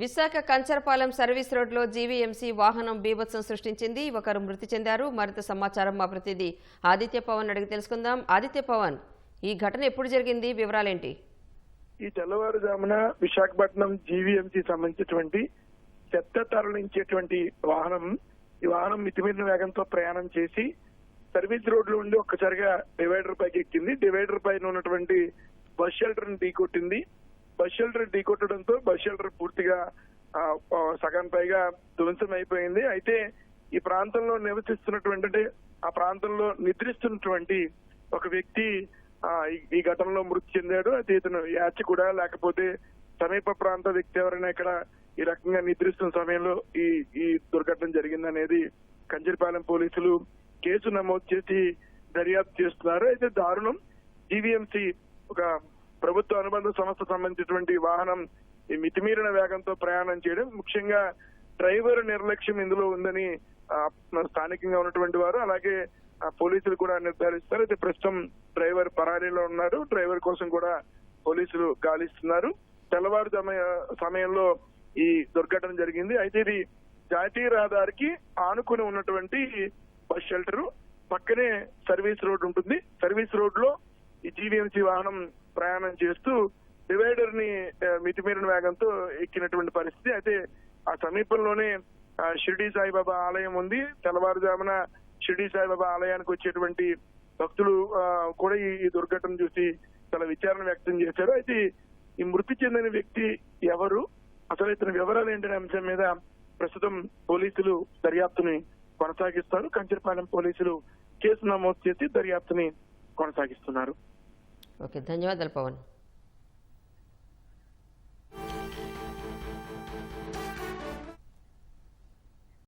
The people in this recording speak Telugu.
విశాఖ కంచరపాలెం సర్వీస్ రోడ్లో జీవీఎంసీ వాహనం బీభత్సం సృష్టించింది. ఒకరు మృతి చెందారు. మరింత సమాచారం మా ప్రతినిధి ఆదిత్య పవన్ అడిగి తెలుసుకుందాం. ఆదిత్య పవన్, ఈ ఘటన ఎప్పుడు జరిగింది, వివరాలేంటి? ఈ తెల్లవారుజామున విశాఖపట్నం జీవీఎంసీ సంబంధించినటువంటి చెత్త తరలించేటువంటి ఈ వాహనం మితిమీరిన వేగంతో ప్రయాణం చేసి సర్వీస్ రోడ్లో ఉండి ఒక్కసారిగా డివైడర్ పైకి ఎక్కింది. డివైడర్ పైన ఉన్నటువంటి బస్ షెల్టర్ ని ఢీకొట్టింది. బస్ షెల్టర్ ఢీకొట్టడంతో బస్ షెల్టర్ పూర్తిగా సగం పైగా ధ్వంసం అయిపోయింది. అయితే ఈ ప్రాంతంలో నివసిస్తున్నటువంటి ఆ ప్రాంతంలో నిద్రిస్తున్నటువంటి ఒక వ్యక్తి ఈ ఘటనలో మృతి చెందాడు. అయితే ఇతను యాచకుడా లేకపోతే సమీప ప్రాంత వ్యక్తి ఎవరైనా ఇక్కడ ఈ రకంగా నిద్రిస్తున్న సమయంలో ఈ దుర్ఘటన జరిగిందనేది కంచరపాలెం పోలీసులు కేసు నమోదు చేసి దర్యాప్తు చేస్తున్నారు. అయితే దారుణం, జీవీఎంసీ ఒక ప్రభుత్వ అనుబంధ సంస్థ సంబంధించినటువంటి వాహనం ఈ మితిమీరిన వేగంతో ప్రయాణం చేయడం, ముఖ్యంగా డ్రైవర్ నిర్లక్ష్యం ఇందులో ఉందని స్థానికంగా ఉన్నటువంటి వారు అలాగే పోలీసులు కూడా నిర్ధారిస్తారు. అయితే ప్రస్తుతం డ్రైవర్ పరారీలో ఉన్నారు. డ్రైవర్ కోసం కూడా పోలీసులు గాలిస్తున్నారు. తెల్లవారు సమయంలో ఈ దుర్ఘటన జరిగింది. అయితే ఇది జాతీయ రహదారికి ఆనుకుని ఉన్నటువంటి బస్ షెల్టర్, పక్కనే సర్వీస్ రోడ్ ఉంటుంది. సర్వీస్ రోడ్ లో ఈ జీవీఎంసీ వాహనం ప్రయాణం చేస్తూ డివైడర్ ని మితిమీరిన వేగంతో ఎక్కినటువంటి పరిస్థితి. అయితే ఆ సమీపంలోనే షిరిడి సాయిబాబా ఆలయం ఉంది. తెల్లవారుజామున షిరిడి సాయిబాబా ఆలయానికి వచ్చేటువంటి భక్తులు కూడా ఈ దుర్ఘటన చూసి చాలా విచారణ వ్యక్తం చేశారు. అయితే ఈ మృతి చెందిన వ్యక్తి ఎవరు, అసలు ఇతని వివరాలు ఏంటనే అంశం మీద ప్రస్తుతం పోలీసులు దర్యాప్తుని కొనసాగిస్తారు. కంచరపాలెం పోలీసులు కేసు నమోదు చేసి దర్యాప్తుని కొనసాగిస్తున్నారు. ఓకే, ధన్యవాదాలు పవన్.